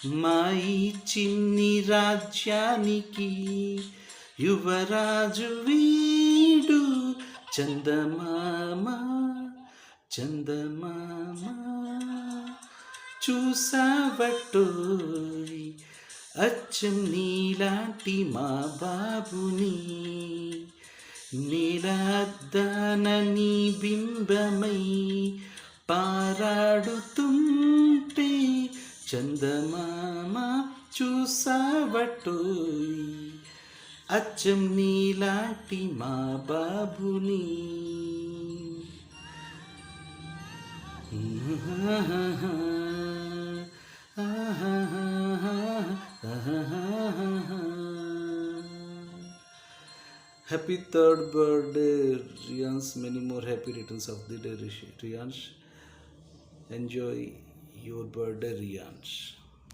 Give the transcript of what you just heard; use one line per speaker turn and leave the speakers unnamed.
మా ఈ చిన్ని రాజ్యానికి యువరాజు వీడు చందమామ చందమామ. చూసావటోయ్ అచ్చం నీలాంటి మా బాబుని, నీలాద్దాన నీ బింబమై పారాడుతుంటే చందమామ చూసావటోయ్ అచ్చం నీలాంటి మా బాబుని. Happy third birthday, Riyansh. Many more happy returns of the day, Riyansh. Enjoy your birthday, Riyansh.